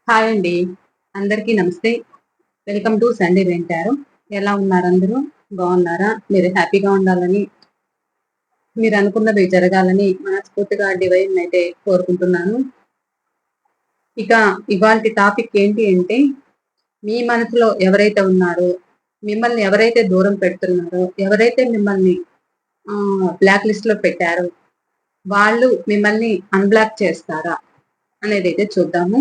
Hi అండి. అందరికీ నమస్తే. వెల్కమ్ టు సండే వింటారు. ఎలా ఉన్నారు అందరూ? బాగున్నారా? మీరు హ్యాపీగా ఉండాలని, మీరు అనుకున్నవి జరగాలని మనస్ఫూర్తిగా డివైన్ అయితే కోరుకుంటున్నాను. ఇక ఇవాల్టి టాపిక్ ఏంటి అంటే, మీ మనసులో ఎవరైతే ఉన్నారో, మిమ్మల్ని ఎవరైతే దూరం పెడుతున్నారో, ఎవరైతే మిమ్మల్ని బ్లాక్ లిస్ట్ లో పెట్టారో, వాళ్ళు మిమ్మల్ని అన్‌బ్లాక్ చేస్తారా? అనేదైతే చూద్దాము.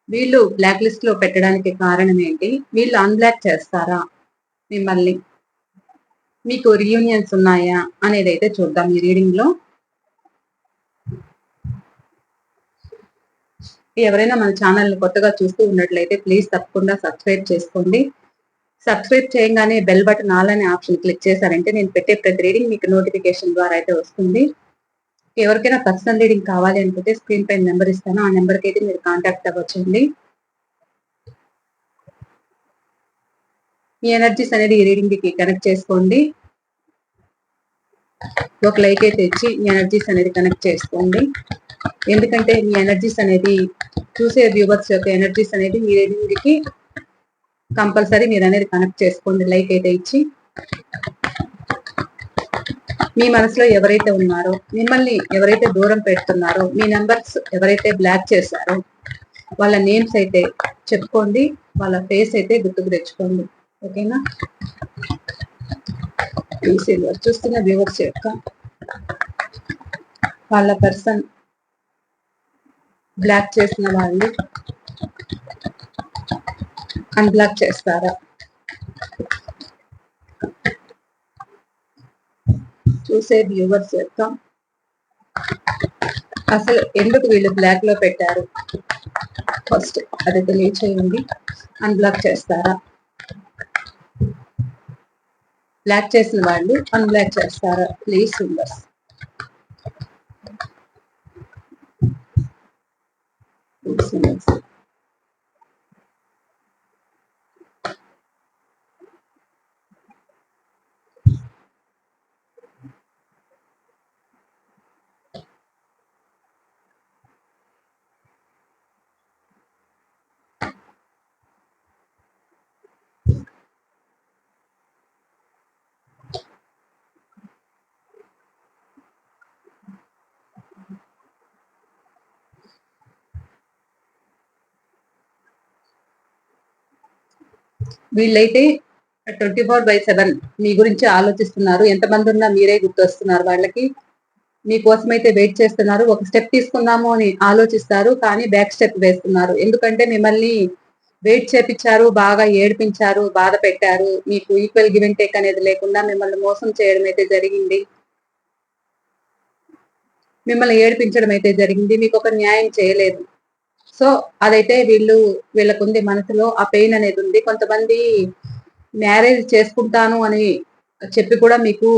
వీళ్ళు బ్లాక్ లిస్ట్ లో పెట్టడానికి కారణం ఏంటి? వీళ్ళు అన్‌బ్లాక్ చేస్తారా మిమ్మల్ని? మీకు రీయూనియన్స్ ఉన్నాయా? అనేదైతే చూద్దాం ఈ రీడింగ్ లో. ఎవరైనా మన ఛానల్ కొత్తగా చూస్తూ ఉన్నట్లయితే ప్లీజ్ తప్పకుండా సబ్స్క్రైబ్ చేసుకోండి. సబ్స్క్రైబ్ చేయగానే బెల్ బటన్ ఆల్ అనే ఆప్షన్ క్లిక్ చేశారంటే నేను పెట్టే ప్రతి రీడింగ్ మీకు నోటిఫికేషన్ ద్వారా అయితే వస్తుంది. ఎవరికైనా పర్సనల్ రీడింగ్ కావాలి అనుకుంటే స్క్రీన్ పైన నెంబర్ ఇస్తాను. ఆ నెంబర్కి అయితే మీరు కాంటాక్ట్ అవ్వచ్చండి. మీ ఎనర్జీస్ అనేది ఈ రీడింగ్ కి కనెక్ట్ చేసుకోండి. ఒక లైక్ అయితే ఇచ్చి మీ ఎనర్జీస్ అనేది కనెక్ట్ చేసుకోండి. ఎందుకంటే మీ ఎనర్జీస్ అనేది చూసే వ్యూవర్స్ యొక్క ఎనర్జీస్ అనేది మీ రీడింగ్ కి కంపల్సరీ మీరు అనేది కనెక్ట్ చేసుకోండి. లైక్ అయితే ఇచ్చి మీ మనసులో ఎవరైతే ఉన్నారో, మిమ్మల్ని ఎవరైతే దూరం పెడుతున్నారో, మీ నెంబర్స్ ఎవరైతే బ్లాక్ చేశారో వాళ్ళ నేమ్స్ అయితే చెప్పుకోండి, వాళ్ళ ఫేస్ అయితే గుర్తుకు తెచ్చుకోండి. ఓకేనా? చూస్తున్న వ్యూవర్స్ యొక్క వాళ్ళ పర్సన్ బ్లాక్ చేసిన వాళ్ళు అన్బ్లాక్ చేస్తారా? చూసే వ్యూవర్స్ యొక్క అసలు ఎందుకు వీళ్ళు బ్లాక్ లో పెట్టారు ఫస్ట్ అది తెలియచేయండి. అన్బ్లాక్ చేస్తారా? బ్లాక్ చేసిన వాళ్ళు అన్బ్లాక్ చేస్తారా? Please viewers. వీళ్ళైతే 24/7 మీ గురించి ఆలోచిస్తున్నారు. ఎంతమంది ఉన్నా మీరే గుర్తొస్తున్నారు వాళ్ళకి. మీకోసం అయితే వెయిట్ చేస్తున్నారు. ఒక స్టెప్ తీసుకుందాము అని ఆలోచిస్తారు, కానీ బ్యాక్ స్టెప్ వేస్తున్నారు. ఎందుకంటే మిమ్మల్ని వెయిట్ చేపించారు, బాగా ఏడిపించారు, బాధ పెట్టారు. మీకు ఈక్వల్ గివ్ అండ్ టేక్ అనేది లేకుండా మిమ్మల్ని మోసం చేయడం అయితే జరిగింది. మిమ్మల్ని ఏడిపించడం అయితే జరిగింది. మీకు ఒక న్యాయం చేయలేదు. సో అదైతే వీళ్ళకుంది మనసులో ఆ పెయిన్ అనేది ఉంది. కొంతమంది మ్యారేజ్ చేసుకుంటాను అని చెప్పి కూడా మీకు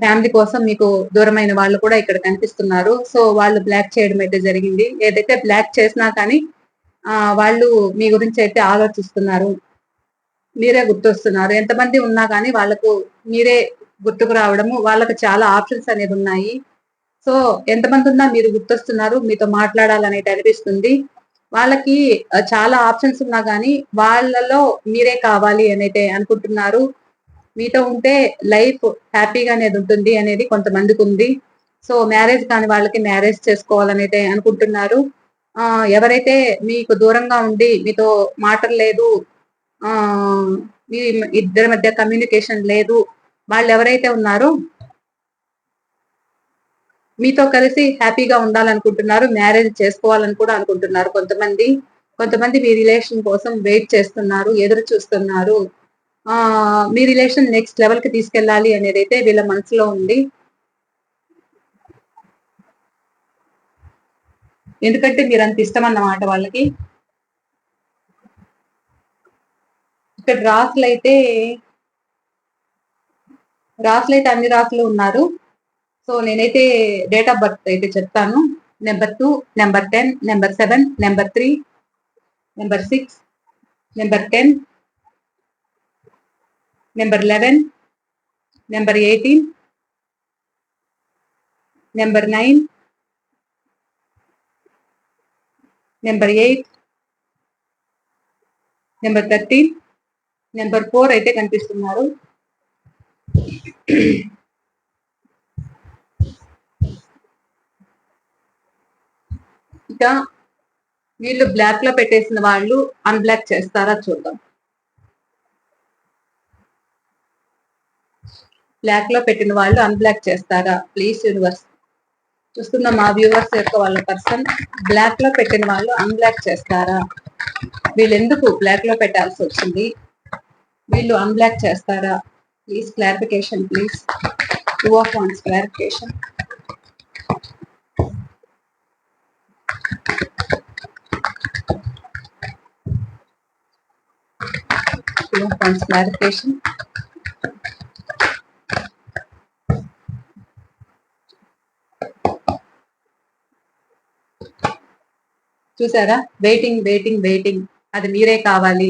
ఫ్యామిలీ కోసం మీకు దూరమైన వాళ్ళు కూడా ఇక్కడ కనిపిస్తున్నారు. సో వాళ్ళు బ్లాక్ చేయడం అయితే జరిగింది. ఏదైతే బ్లాక్ చేసినా కానీ వాళ్ళు మీ గురించి అయితే ఆలోచిస్తున్నారు. మీరే గుర్తొస్తున్నారు. ఎంతమంది ఉన్నా కానీ వాళ్ళకు మీరే గుర్తుకు రావడము, వాళ్ళకి చాలా ఆప్షన్స్ అనేది ఉన్నాయి. సో ఎంతమంది ఉన్నా మీరు గుర్తొస్తున్నారు, మీతో మాట్లాడాలనేది అనిపిస్తుంది. వాళ్ళకి చాలా ఆప్షన్స్ ఉన్నా కానీ వాళ్ళలో మీరే కావాలి అనేది అనుకుంటున్నారు. మీతో ఉంటే లైఫ్ హ్యాపీగా అనేది ఉంటుంది అనేది కొంతమందికి ఉంది. సో మ్యారేజ్ కాని వాళ్ళకి మ్యారేజ్ చేసుకోవాలనైతే అనుకుంటున్నారు. ఎవరైతే మీకు దూరంగా ఉండి మీతో మాటలు లేదు, ఆ మీ ఇద్దరి మధ్య కమ్యూనికేషన్ లేదు, వాళ్ళు ఎవరైతే ఉన్నారో మీతో కలిసి హ్యాపీగా ఉండాలనుకుంటున్నారు. మ్యారేజ్ చేసుకోవాలని కూడా అనుకుంటున్నారు కొంతమంది. కొంతమంది మీ రిలేషన్ కోసం వెయిట్ చేస్తున్నారు, ఎదురు చూస్తున్నారు. మీ రిలేషన్ నెక్స్ట్ లెవెల్ కి తీసుకెళ్ళాలి అనేది అయితే వీళ్ళ మనసులో ఉంది. ఎందుకంటే మీరు అంత ఇష్టం అన్నమాట వాళ్ళకి. ఇక్కడ రాసులైతే అన్ని రాసులు ఉన్నారు. సో నేనైతే డేట్ ఆఫ్ బర్త్ అయితే చెప్తాను. Number 2, number 10, number 7, number 3, number 6, number 10, number 11, number 18, number 9, number 8, number 13, number 4 అయితే కనిపిస్తున్నారు. ఇంకా వీళ్ళు బ్లాక్ లో పెట్టేసిన వాళ్ళు అన్బ్లాక్ చేస్తారా చూద్దాం. బ్లాక్ లో పెట్టిన వాళ్ళు అన్బ్లాక్ చేస్తారా? Please universe. చూస్తున్న మా వ్యూవర్స్ యొక్క వాళ్ళ పర్సన్ బ్లాక్ లో పెట్టిన వాళ్ళు అన్బ్లాక్ చేస్తారా? వీళ్ళు ఎందుకు బ్లాక్ లో పెట్టాల్సి వచ్చింది? వీళ్ళు అన్బ్లాక్ చేస్తారా? Please clarification please. 2 of Wands clarification. 2 of Wands clarification. చూసారా? వెయిటింగ్ వెయిటింగ్ వెయిటింగ్, అది మీరే కావాలి.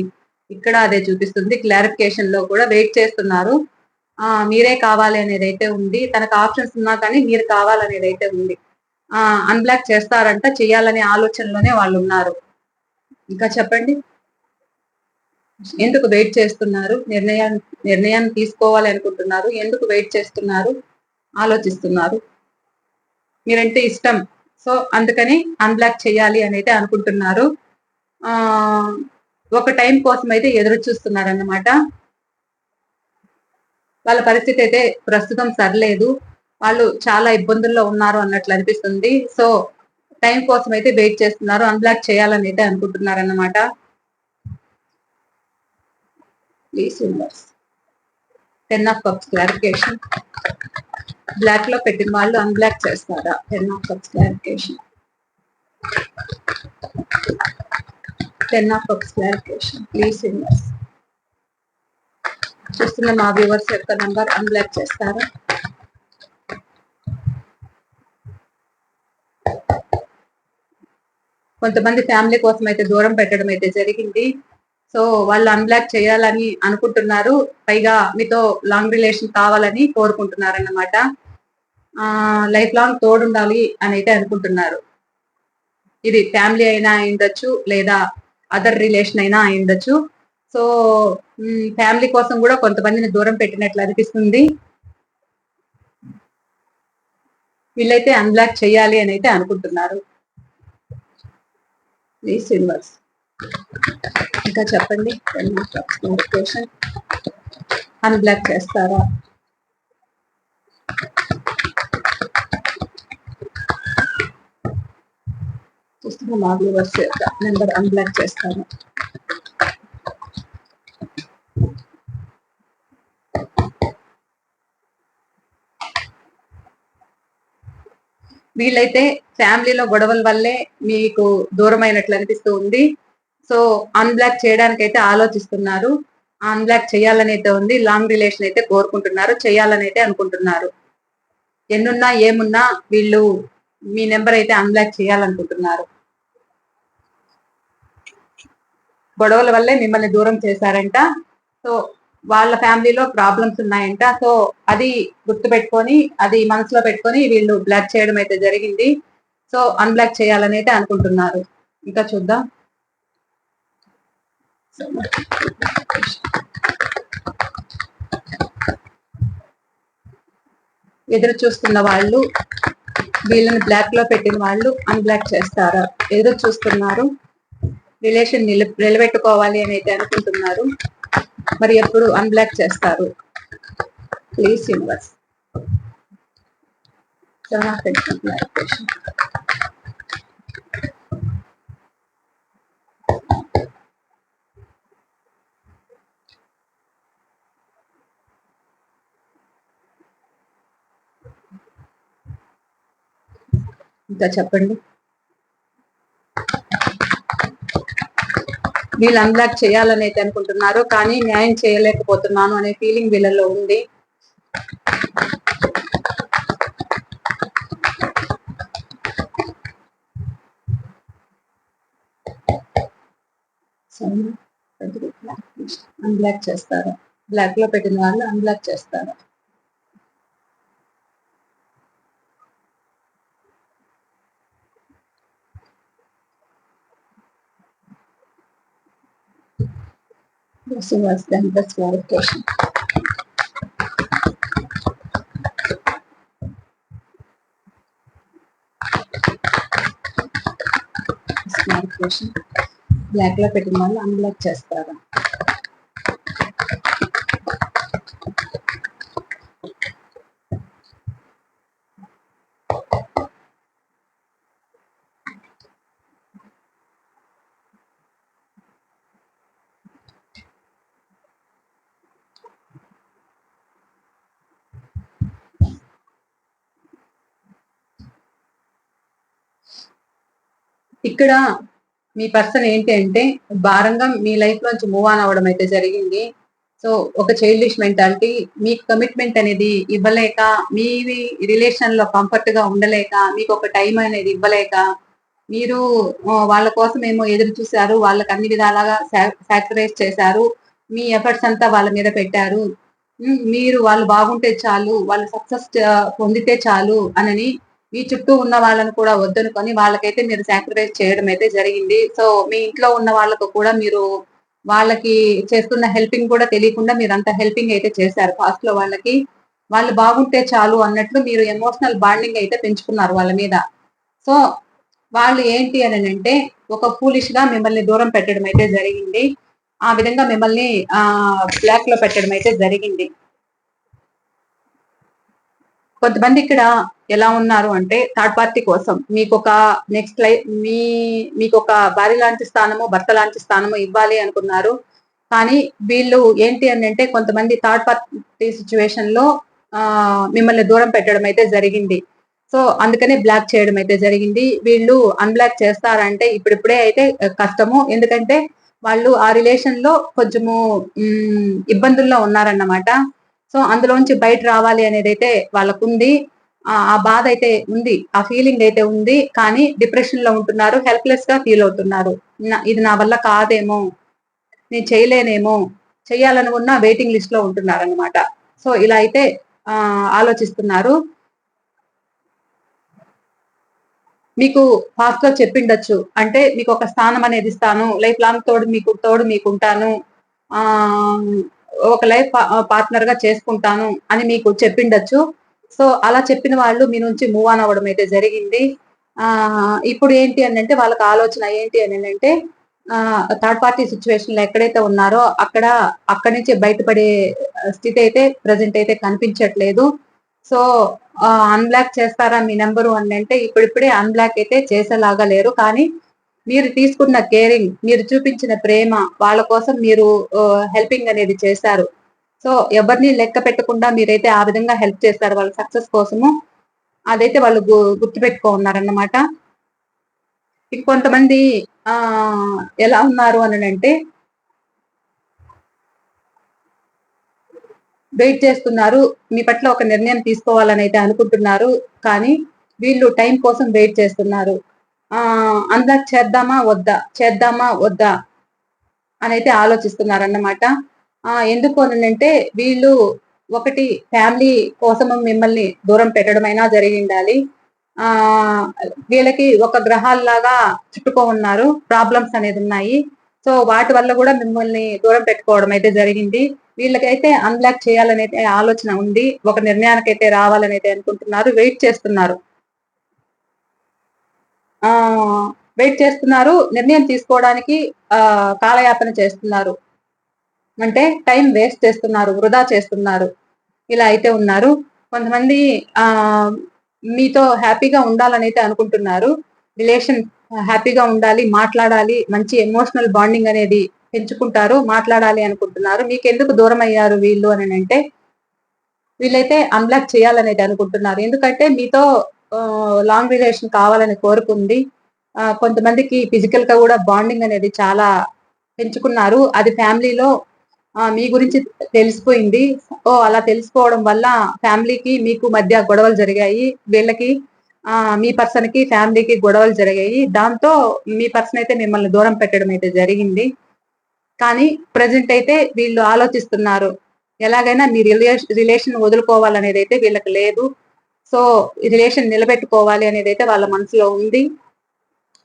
ఇక్కడ అదే చూపిస్తుంది. క్లారిఫికేషన్ లో కూడా వెయిట్ చేస్తున్నారు. మీరే కావాలి అనేది అయితే ఉంది. తనకు ఆప్షన్స్ ఉన్నా కానీ మీరు కావాలనేది అయితే ఉంది. అన్బ్లాక్ చేస్తారంట, చేయాలనే ఆలోచనలోనే వాళ్ళు ఉన్నారు. ఇంకా చెప్పండి, ఎందుకు వెయిట్ చేస్తున్నారు? నిర్ణయాన్ని తీసుకోవాలి అనుకుంటున్నారు. ఎందుకు వెయిట్ చేస్తున్నారు? ఆలోచిస్తున్నారు. మీరంటే ఇష్టం, సో అందుకని అన్బ్లాక్ చేయాలి అని అయితే అనుకుంటున్నారు. ఒక టైం కోసం అయితే ఎదురు చూస్తున్నారు అన్నమాట. వాళ్ళ పరిస్థితి అయితే ప్రస్తుతం సరిలేదు. వాళ్ళు చాలా ఇబ్బందుల్లో ఉన్నారు అన్నట్లు అనిపిస్తుంది. సో టైం కోసం అయితే వెయిట్ చేస్తున్నారు. అన్బ్లాక్ చేయాలని అయితే అనుకుంటున్నారు అన్నమాట. Please universe. 10 of Cups clarification. Block లో పెట్టిన వాళ్ళు అన్బ్లాక్ చేస్తారా? 10 of Cups clarification. 10 of Cups clarification please universe. చూస్తున్న మా వ్యూవర్స్ యొక్క నంబర్ అన్బ్లాక్ చేస్తారా? కొంతమంది ఫ్యామిలీ కోసం అయితే దూరం పెట్టడం అయితే జరిగింది. సో వాళ్ళు అన్బ్లాక్ చేయాలని అనుకుంటున్నారు. పైగా మీతో లాంగ్ రిలేషన్ కావాలని కోరుకుంటున్నారు అన్నమాట. లైఫ్ లాంగ్ తోడుండాలి అని అయితే అనుకుంటున్నారు. ఇది ఫ్యామిలీ అయినా అయిండొచ్చు, లేదా అదర్ రిలేషన్ అయినా అయిండొచ్చు. సో ఫ్యామిలీ కోసం కూడా కొంతమందిని దూరం పెట్టినట్లు అనిపిస్తుంది. వీళ్ళైతే అన్బ్లాక్ చేయాలి అని అయితే అనుకుంటున్నారు. Please universe. ఇంకా చెప్పండి, అన్బ్లాక్ చేస్తారా? చూస్తున్న మా వ్యూవర్స్ యొక్క నెంబర్ అన్బ్లాక్ చేస్తాను. వీళ్ళైతే ఫ్యామిలీలో గొడవల వల్లే మీకు దూరమైనట్లు అనిపిస్తూ ఉంది. సో అన్బ్లాక్ చేయడానికి అయితే ఆలోచిస్తున్నారు. అన్బ్లాక్ చేయాలని అయితే ఉంది. లాంగ్ రిలేషన్ అయితే కోరుకుంటున్నారు, చేయాలని అయితే అనుకుంటున్నారు. ఎన్నున్నా ఏమున్నా వీళ్ళు మీ నెంబర్ అయితే అన్బ్లాక్ చేయాలనుకుంటున్నారు. గొడవల వల్లే మిమ్మల్ని దూరం చేశారంట. సో వాళ్ళ ఫ్యామిలీలో ప్రాబ్లమ్స్ ఉన్నాయంట. సో అది గుర్తు పెట్టుకొని, అది మనసులో పెట్టుకొని వీళ్ళు బ్లాక్ చేయడం అయితే జరిగింది. సో అన్బ్లాక్ చేయాలని అయితే అనుకుంటున్నారు. ఇంకా చూద్దాం. ఎదురు చూస్తున్న వాళ్ళు, వీళ్ళని బ్లాక్ లో పెట్టిన వాళ్ళు అన్బ్లాక్ చేస్తారా? ఎదురు చూస్తున్నారు. రిలేషన్ నిలబెట్టుకోవాలి అని అయితే అనుకుంటున్నారు. మరి ఎప్పుడు అన్బ్లాక్ చేస్తారు? Please universe. ఇంకా చెప్పండి. వీళ్ళు అన్బ్లాక్ చేయాలని అయితే అనుకుంటున్నారు, కానీ న్యాయం చేయలేకపోతున్నాను అనే ఫీలింగ్ వీళ్ళలో ఉంది. అన్బ్లాక్ చేస్తారా? బ్లాక్ లో పెట్టిన వాళ్ళు అన్బ్లాక్ చేస్తారా? This was done this verification. This verification. Block లో పెట్టిన వాళ్ళు అన్బ్లాక్ చేస్తారు. ఇక్కడ మీ పర్సన్ ఏంటి అంటే భారంగా మీ లైఫ్ లోంచి మూవ్ ఆన్ అవ్వడం అయితే జరిగింది. సో ఒక చైల్డిష్ మెంటాలిటీ, మీకు కమిట్మెంట్ అనేది ఇవ్వలేక, మీ రిలేషన్ లో కంఫర్ట్ గా ఉండలేక, మీకు ఒక టైం అనేది ఇవ్వలేక, మీరు వాళ్ళ కోసం ఏమో ఎదురు చూశారు, వాళ్ళకి అన్ని విధాలుగా సాక్రిఫైస్ చేశారు, మీ ఎఫర్ట్స్ అంతా వాళ్ళ మీద పెట్టారు. మీరు వాళ్ళు బాగుంటే చాలు, వాళ్ళు సక్సెస్ పొందితే చాలు అనని మీ చుట్టూ ఉన్న వాళ్ళని కూడా వద్దనుకొని వాళ్ళకైతే మీరు సాక్రిఫైస్ చేయడం అయితే జరిగింది. సో మీ ఇంట్లో ఉన్న వాళ్ళకు కూడా మీరు వాళ్ళకి చేస్తున్న హెల్పింగ్ కూడా తెలియకుండా మీరు అంత హెల్పింగ్ అయితే చేశారు ఫాస్ట్ లో వాళ్ళకి. వాళ్ళు బాగుంటే చాలు అన్నట్లు మీరు ఎమోషనల్ బాండింగ్ అయితే పెంచుకున్నారు వాళ్ళ మీద. సో వాళ్ళు ఏంటి అని అంటే ఒక ఫూలిష్ గా మిమ్మల్ని దూరం పెట్టడం అయితే జరిగింది. ఆ విధంగా మిమ్మల్ని బ్లాక్ లో పెట్టడం అయితే జరిగింది. కొంతమంది ఇక్కడ ఎలా ఉన్నారు అంటే థర్డ్ పార్టీ కోసం మీకు ఒక నెక్స్ట్ లైఫ్ మీకు ఒక భార్య లాంటి స్థానము, భర్త లాంటి స్థానము ఇవ్వాలి అనుకున్నారు. కానీ వీళ్ళు ఏంటి అని అంటే కొంతమంది థర్డ్ పార్టీ సిచ్యువేషన్ లో మిమ్మల్ని దూరం పెట్టడం అయితే జరిగింది. సో అందుకనే బ్లాక్ చేయడం అయితే జరిగింది. వీళ్ళు అన్బ్లాక్ చేస్తారంటే ఇప్పుడిప్పుడే అయితే కష్టము. ఎందుకంటే వాళ్ళు ఆ రిలేషన్ లో కొంచెము ఇబ్బందుల్లో ఉన్నారన్నమాట. సో అందులోంచి బయట రావాలి అనేది అయితే వాళ్ళకుంది. ఆ బాధ అయితే ఉంది, ఆ ఫీలింగ్ అయితే ఉంది. కానీ డిప్రెషన్ లో ఉంటున్నారు, హెల్ప్లెస్ గా ఫీల్ అవుతున్నారు. ఇది నా వల్ల కాదేమో, నేను చేయలేనేమో, చెయ్యాలనుకున్న వెయిటింగ్ లిస్ట్ లో ఉంటున్నారు అనమాట. సో ఇలా అయితే ఆలోచిస్తున్నారు. మీకు ఫాస్ట్ లో చెప్పిండొచ్చు, అంటే మీకు ఒక స్థానం అనేది ఇస్తాను, లైఫ్ లాంగ్ తోడు మీకు ఉంటాను, ఆ ఒక లైఫ్ పార్ట్నర్ గా చేసుకుంటాను అని మీకు చెప్పిండొచ్చు. సో అలా చెప్పిన వాళ్ళు మీ నుంచి మూవ్ ఆన్ అవ్వడం అయితే జరిగింది. ఇప్పుడు ఏంటి అని అంటే వాళ్ళకి ఆలోచన ఏంటి అని అంటే థర్డ్ పార్టీ సిచ్యువేషన్ లో ఎక్కడైతే ఉన్నారో అక్కడి నుంచి బయటపడే స్థితి అయితే ప్రజెంట్ అయితే కనిపించట్లేదు. సో అన్బ్లాక్ చేస్తారా మీ నెంబరు అని అంటే ఇప్పుడిప్పుడే అన్బ్లాక్ అయితే చేసేలాగా లేరు. కానీ మీరు తీసుకున్న కేరింగ్, మీరు చూపించిన ప్రేమ, వాళ్ళ కోసం మీరు హెల్పింగ్ అనేది చేశారు. సో ఎవరిని లెక్క పెట్టకుండా మీరైతే ఆ విధంగా హెల్ప్ చేస్తారు వాళ్ళ సక్సెస్ కోసము. అదైతే వాళ్ళు గుర్తుపెట్టుకో ఉన్నారన్నమాట. కొంతమంది ఎలా ఉన్నారు అని అంటే వెయిట్ చేస్తున్నారు, మీ పట్ల ఒక నిర్ణయం తీసుకోవాలని అయితే అనుకుంటున్నారు. కానీ వీళ్ళు టైం కోసం వెయిట్ చేస్తున్నారు. అన్బ్లాక్ చేద్దామా వద్దా అని అయితే ఆలోచిస్తున్నారు అన్నమాట. ఎందుకు అంటే వీళ్ళు ఒకటి ఫ్యామిలీ కోసం మిమ్మల్ని దూరం పెట్టడమైనా జరిగి ఉండాలి. ఆ వీళ్ళకి ఒక గ్రహాల్లాగా చుట్టుకో ఉన్నారు, ప్రాబ్లమ్స్ అనేది ఉన్నాయి. సో వాటి వల్ల కూడా మిమ్మల్ని దూరం పెట్టుకోవడం అయితే జరిగింది. వీళ్ళకైతే అన్బ్లాక్ చేయాలనే ఆలోచన ఉంది, ఒక నిర్ణయానికైతే రావాలని అయితే అనుకుంటున్నారు, వెయిట్ చేస్తున్నారు. ఆ వెయిట్ చేస్తున్నారు, నిర్ణయం తీసుకోవడానికి కాలయాపన చేస్తున్నారు, అంటే టైం వేస్ట్ చేస్తున్నారు, వృధా చేస్తున్నారు. ఇలా అయితే ఉన్నారు. కొంతమంది ఆ మీతో హ్యాపీగా ఉండాలని అయితే అనుకుంటున్నారు. రిలేషన్ హ్యాపీగా ఉండాలి, మాట్లాడాలి, మంచి ఎమోషనల్ బాండింగ్ అనేది పెంచుకుంటారు, మాట్లాడాలి అనుకుంటున్నారు. మీకు ఎందుకు దూరం అయ్యారు వీళ్ళు అని అంటే వీళ్ళైతే అన్బ్లాక్ చేయాలనేది అనుకుంటున్నారు. ఎందుకంటే మీతో లాంగ్ రిలేషన్ కావాలని కోరుకుంది. కొంతమందికి ఫిజికల్ గా కూడా బాండింగ్ అనేది చాలా పెంచుకున్నారు. అది ఫ్యామిలీలో మీ గురించి తెలిసిపోయింది. అలా తెలిసిపోవడం వల్ల ఫ్యామిలీకి మీకు మధ్య గొడవలు జరిగాయి. వీళ్ళకి మీ పర్సన్ కి ఫ్యామిలీకి గొడవలు జరిగాయి. దాంతో మీ పర్సన్ అయితే మిమ్మల్ని దూరం పెట్టడం అయితే జరిగింది. కానీ ప్రజెంట్ అయితే వీళ్ళు ఆలోచిస్తున్నారు, ఎలాగైనా మీ రిలేషన్ వదులుకోవాలనేది అయితే వీళ్ళకి లేదు. సో రిలేషన్ నిలబెట్టుకోవాలి అనేది అయితే వాళ్ళ మనసులో ఉంది.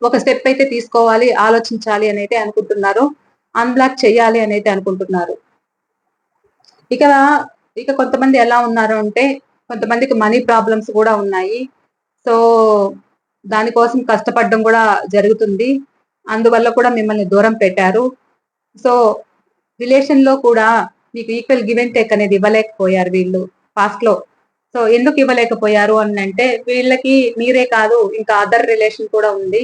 ఒక స్టెప్ అయితే తీసుకోవాలి, ఆలోచించాలి అని అయితే అనుకుంటున్నారు. అన్బ్లాక్ చేయాలి అని అయితే అనుకుంటున్నారు. ఇక ఇక కొంతమంది ఎలా ఉన్నారు అంటే, కొంతమందికి మనీ ప్రాబ్లమ్స్ కూడా ఉన్నాయి. సో దానికోసం కష్టపడడం కూడా జరుగుతుంది. అందువల్ల కూడా మిమ్మల్ని దూరం పెట్టారు. సో రిలేషన్ లో కూడా మీకు ఈక్వల్ గివ్ అండ్ టేక్ అనేది ఇవ్వలేకపోయారు వీళ్ళు పాస్ట్ లో. సో ఎందుకు ఇవ్వలేకపోయారు అని అంటే, వీళ్ళకి మీరే కాదు ఇంకా అదర్ రిలేషన్ కూడా ఉంది.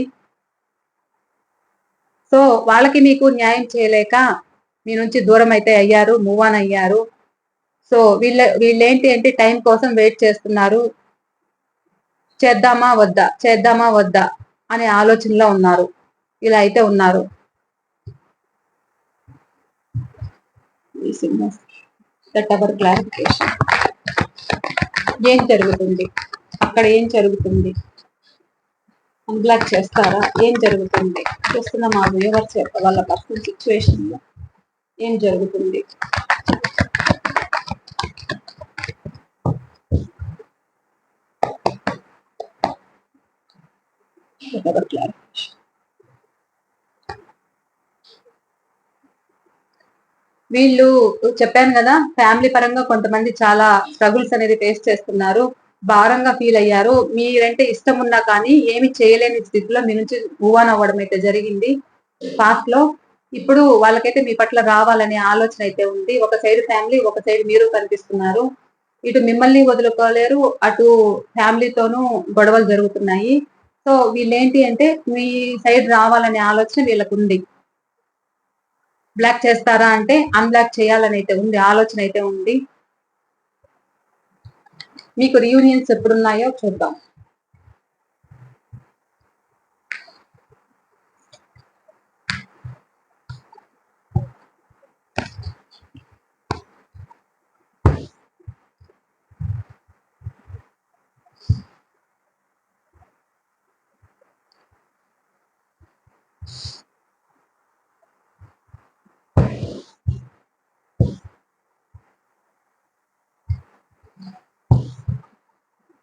సో వాళ్ళకి మీకు న్యాయం చేయలేక మీ నుంచి దూరం అయితే అయ్యారు, మూవ్ ఆన్ అయ్యారు. సో వీళ్ళేంటి అంటే టైం కోసం వెయిట్ చేస్తున్నారు. చేద్దామా వద్దా, చేద్దామా వద్దా అనే ఆలోచనలో ఉన్నారు. ఇలా అయితే ఉన్నారు. క్లారిఫికేషన్ ఏం జరుగుతుంది అక్కడ, ఏం జరుగుతుంది, అన్బ్లాక్ చేస్తారా, ఏం జరుగుతుంది, చూస్తున్న మా వ్యూవర్స్ యొక్క వాళ్ళ పర్సనల్ సిచ్యువేషన్ లో ఏం జరుగుతుంది. వీళ్ళు చెప్పాను కదా, ఫ్యామిలీ పరంగా కొంతమంది చాలా స్ట్రగుల్స్ అనేది ఫేస్ చేస్తున్నారు, భారంగా ఫీల్ అయ్యారు. మీరంటే ఇష్టం ఉన్నా కానీ ఏమి చేయలేని స్థితిలో మీ నుంచి మూవ్ ఆన్ అవ్వడం అయితే జరిగింది పాస్ట్ లో. ఇప్పుడు వాళ్ళకైతే మీ పట్ల రావాలనే ఆలోచన అయితే ఉంది. ఒక సైడ్ ఫ్యామిలీ, ఒక సైడ్ మీరు కనిపిస్తున్నారు. ఇటు మిమ్మల్ని వదులుకోలేరు, అటు ఫ్యామిలీతోనూ గొడవలు జరుగుతున్నాయి. సో వీళ్ళేంటి అంటే మీ సైడ్ రావాలనే ఆలోచన వీళ్ళకు ఉంది. బ్లాక్ చేస్తారా అంటే అన్బ్లాక్ చేయాలని అయితే ఉంది, ఆలోచన అయితే ఉంది. మీకు రీయూనియన్స్ ఎప్పుడున్నాయో చూద్దాం.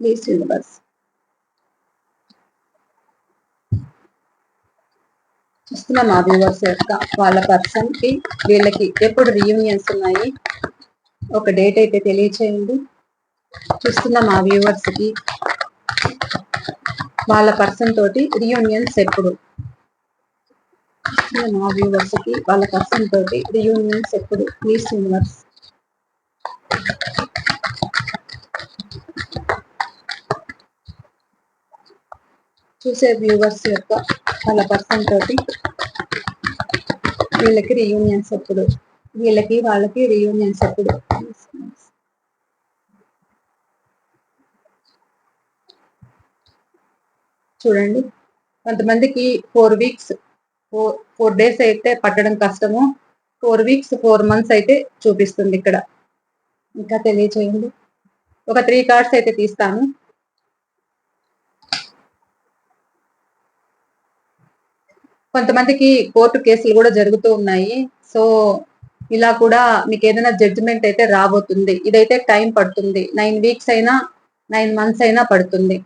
ప్లీజ్ యూనివర్స్, చూస్తున్న మా వ్యూవర్స్ యొక్క వాళ్ళ పర్సన్ కి వీళ్ళకి ఎప్పుడు రీయూనియన్స్ ఉన్నాయి, ఒక డేట్ అయితే తెలియచేయండి. చూస్తున్న మా వ్యూవర్స్ కి వాళ్ళ పర్సన్ తోటి రీయూనియన్స్ ఎప్పుడు, మా వ్యూవర్స్ కి వాళ్ళ పర్సన్ తోటి రీయూనియన్స్ ఎప్పుడు, ప్లీజ్ యూనివర్స్. చూసే వ్యూవర్స్ యొక్క వాళ్ళ పర్సన్ తోటి వీళ్ళకి రీయూనియన్స్ ఎప్పుడు, వీళ్ళకి వాళ్ళకి రీయూనియన్స్ ఎప్పుడు. చూడండి, కొంతమందికి 4 వీక్స్ 4 డేస్ అయితే పట్టడం కష్టము, 4 వీక్స్ 4 మంత్స్ అయితే చూపిస్తుంది ఇక్కడ. ఇంకా తెలియచేయండి. ఒక 3 కార్డ్స్ అయితే తీస్తాను. కొంతమందికి కోర్టు కేసులు కూడా జరుగుతూ ఉన్నాయి. సో ఇలా కూడా మీకు ఏదైనా జడ్జిమెంట్ అయితే రాబోతుంది. ఇదైతే టైం పడుతుంది, 9 వీక్స్ అయినా 9 మంత్స్ అయినా పడుతుంది.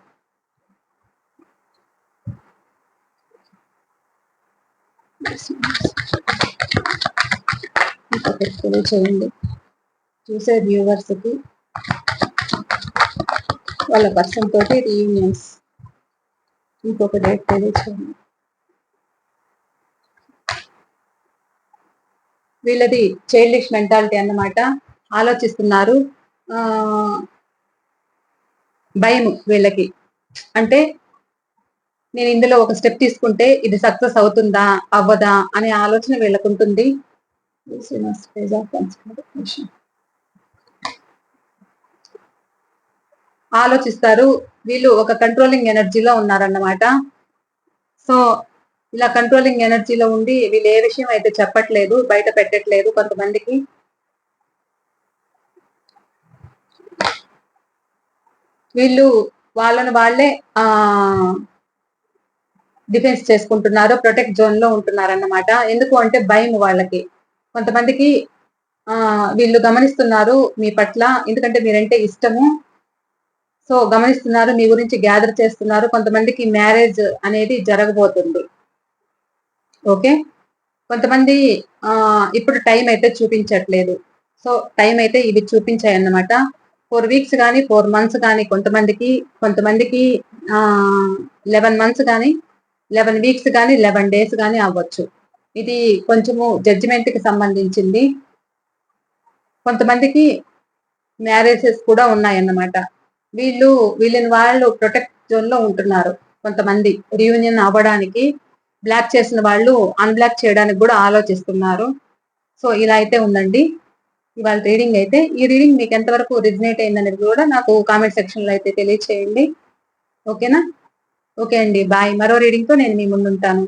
తెలియచేయండి. చూసే వ్యూవర్స్ కి వాళ్ళ పర్సన్ తోటి రీయూనియన్స్ ఇంకొక డేట్ తెలియచేయండి. వీళ్ళది చైల్డిష్ మెంటాలిటీ అన్నమాట. ఆలోచిస్తున్నారు, భయం వీళ్ళకి. అంటే నేను ఇందులో ఒక స్టెప్ తీసుకుంటే ఇది సక్సెస్ అవుతుందా అవ్వదా అనే ఆలోచన వీళ్ళకు ఉంటుంది. ఆలోచిస్తారు. వీళ్ళు ఒక కంట్రోలింగ్ ఎనర్జీలో ఉన్నారన్నమాట. సో ఇలా కంట్రోలింగ్ ఎనర్జీలో ఉండి వీళ్ళు ఏ విషయం అయితే చెప్పట్లేదు, బయట పెట్టట్లేదు కొంతమందికి. వీళ్ళు వాళ్ళని వాళ్ళే డిఫెన్స్ చేసుకుంటున్నారు, ప్రొటెక్ట్ జోన్ లో ఉంటున్నారన్నమాట. ఎందుకు అంటే భయం వాళ్ళకి. కొంతమందికి వీళ్ళు గమనిస్తున్నారు మీ పట్ల, ఎందుకంటే మీరంటే ఇష్టము. సో గమనిస్తున్నారు, మీ గురించి గ్యాదర్ చేస్తున్నారు. కొంతమందికి మ్యారేజ్ అనేది జరగబోతుంది. ఓకే, కొంతమంది ఇప్పుడు టైం అయితే చూపించట్లేదు. సో టైం అయితే ఇవి చూపించాయి అన్నమాట. 4 వీక్స్ కానీ 4 మంత్స్ కానీ కొంతమందికి 11 మంత్స్ కానీ 11 వీక్స్ కానీ 11 డేస్ కానీ అవ్వచ్చు. ఇది కొంచెము జడ్జిమెంట్ కి సంబంధించింది. కొంతమందికి మ్యారేజెస్ కూడా ఉన్నాయన్నమాట. వీళ్ళని వాళ్ళు ప్రొటెక్ట్ జోన్ లో ఉంటున్నారు. కొంతమంది రీయూనియన్ అవ్వడానికి బ్లాక్ చేసిన వాళ్ళు అన్బ్లాక్ చేయడానికి కూడా ఆలోచిస్తున్నారు. సో ఇలా అయితే ఉందండి ఇవాళ రీడింగ్ అయితే. ఈ రీడింగ్ మీకు ఎంతవరకు రిజనేట్ అయిందనేది కూడా నాకు కామెంట్ సెక్షన్ లో అయితే తెలియచేయండి. ఓకేనా? ఓకే అండి, బాయ్. మరో రీడింగ్ తో నేను మీ ముందుంటాను.